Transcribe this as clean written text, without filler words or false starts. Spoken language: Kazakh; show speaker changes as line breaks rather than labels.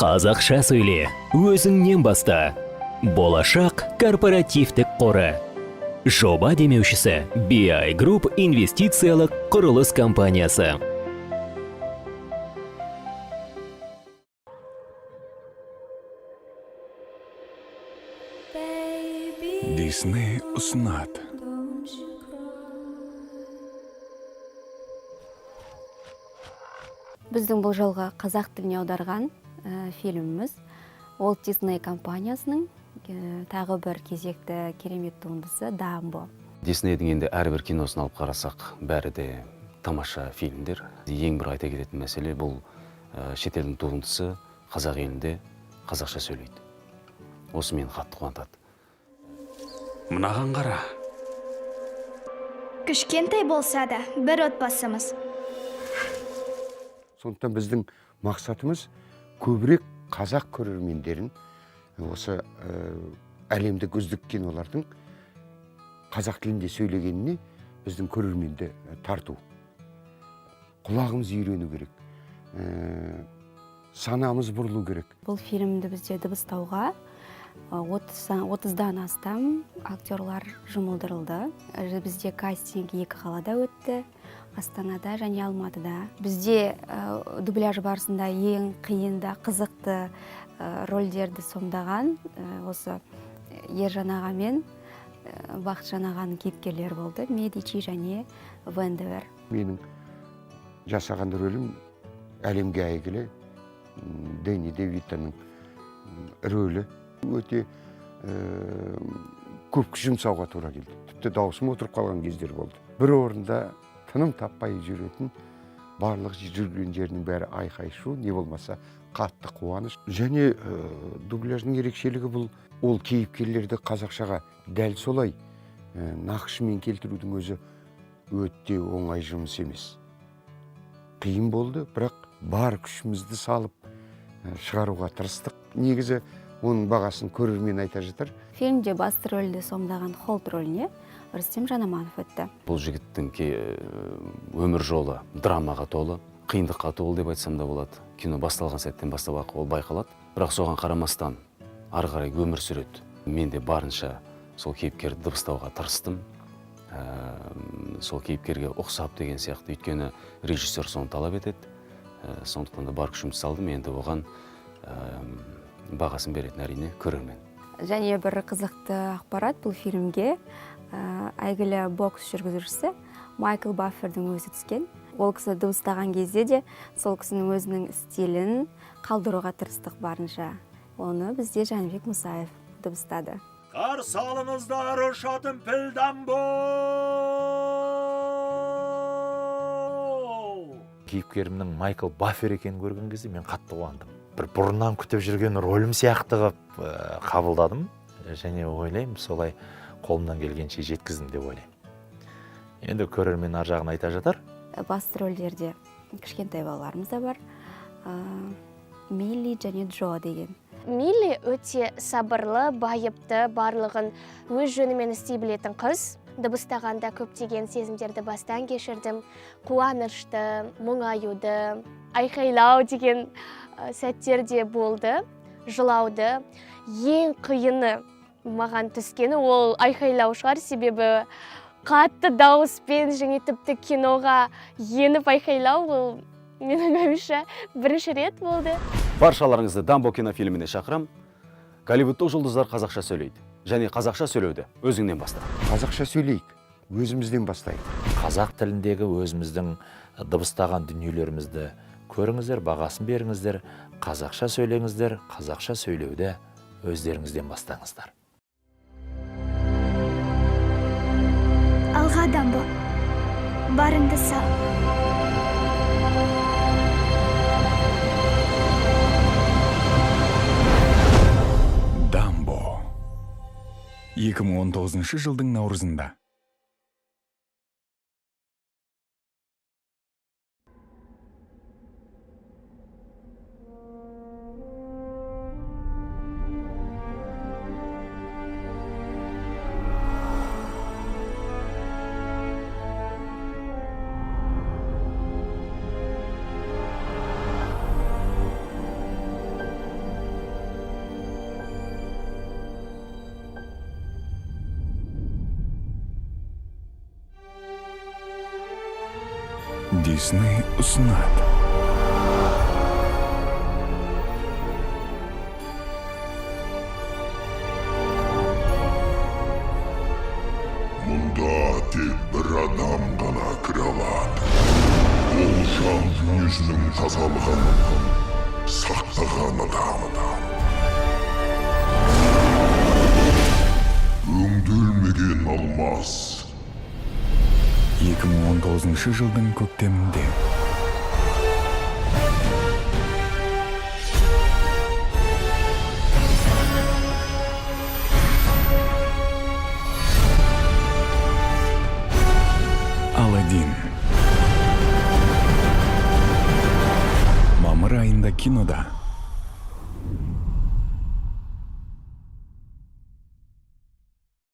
Қазақша сөйле, өзіңнен баста. Болашақ корпоративтік қоры. Жоба демеушісі BI Group инвестициялық құрылыс компаниясы.
Disney ұсынады.
Біздің бұл жылғы қазақ тіліне аударған фильміміз Walt Disney компаниясының тағы бір кезекті керемет туындысы Дамбо.
Диснейдің енді әрбір киносын алып қарасақ, бәрі де тамаша фильмдер. Ең бір айта кететін мәселе бұл шетелдің туындысы қазақ елінде қазақша сөйлейді. Осы мені қатты қуантады.
Мынаған қара.
Кішкентай болса да бір отбасымыз.
Сондықтан біздің мақсатымыз көбірек қазақ көрермендерін осы әлемдік үздік кинолардың қазақ тілінде сөйлегеніне біздің көрерменді тарту. Құлағымыз үйрену керек, санамыз бұрылу керек.
Бұл фильмді бізде дыбыстауға 30-дан астам актерлар жұмылдырылды. Бізде кастинг 2 қалада өтті. Астанада және Алматыда. Бізде дубляж барысында ең қиында қызықты рөлдерді сомдаған осы Ержан аға мен Бақытжан ағаның кейіпкерлері болды. Медичи және Вендевер.
Менің жасаған рөлім әлемге әйгілі Дэнни Девитоның рөлі. Өте көп күш жұмсауға тура келді. Тіпті даусым отырып қалған кездер болды. Бір орында тыным таппай жүретін, барлық жүрген жерінің бәрі айқай-шу, не болмаса қатты қуаныш. Және дубляждың ерекшелігі бұл, ол кейіпкерлерді қазақшаға дәл солай нақышымен келтірудің өзі өте оңай жұмыс емес. Қиын болды, бірақ бар күшімізді салып шығаруға тырыстық. Негізі оның бағасын көрермен айта жатыр.
Фильмде басты рөлді сомдаған Холт рөліне Рүстем Жанаманов өтті.
Бұл жігіттің өмір жолы драмаға толы, қиындыққа толы деп айтсам да болады. Кино басталған сәттен бастап ол байқалады. Бірақ соған қарамастан ары қарай өмір сүреді. Мен де барынша сол кейіпкерді дыбыстауға тырыстым. Сол кейіпкерге ұқсап деген сияқты. Өйткені режиссер соны талап етеді. Сондықтан да бар күшімді салдым. Енді оған бағасын беретін әрине көрермен.
Және бір қызықты ақпарат бұл фильмге әйгілі бокс жүргізушісі Майкл Баффердің өзі түскен. Ол кісі дыбыстаған кезде де сол кісінің өзінің стилін қалдыруға тырыстық барынша. Оны бізде Жәнібек Мұсаев дыбыстады.
Қарсы алыңыздар ұшатын піл Дамбо!
Кейіпкерімнің Майкл Баффер екенін көрген кезде мен қатты қуандым. Бір бұрыннан күтіп жүрген рөлім сияқты қылып қабылдадым. Және ойлаймын, солай қолымнан келгенше жеткіздім деп ойлаймын. Енді көрермен ар жағын айта жатар.
Басты рөлдерде кішкентай балаларымыз да бар. Милли және Джо деген.
Милли өте сабырлы, байыпты, барлығын өз жөнімен істей білетін қыз. Дыбыстағанда көптеген сезімдерді бастан кешірдім. Қуанышты, мұңаюды, айқайлау деген сәттерде болды. Жылауды. Ең қиыны маған түскені ол айқайлау шығар, себебі қатты дауыспен және тіпті киноға еніп айқайлау ол менің ойымша бірінші рет болды.
Баршаларыңызды Дамбо кинофильміне шақырам. Голливудтық жұлдыздар қазақша сөйлейді. Және қазақша сөйлеуді өзіңнен баста.
Қазақша сөйлейік, өзімізден бастайық.
Қазақ тіліндегі өзіміздің дыбыстаған дүниелерімізді көріңіздер, бағасын беріңіздер, қазақша сөйлеңіздер, қазақша сөйлеуді өздеріңізден бастаңыздар.
Алға Дамбо, барыңды сал.
Дамбо. 2019 жылдың наурызында. Дисней ұсынады.
Мұнда тек бір адам ғана кіре алады. Ол жан дүниесінің тазалығын сақтаған адам. Өңделмеген алмас.
2019 жылдың көктемінде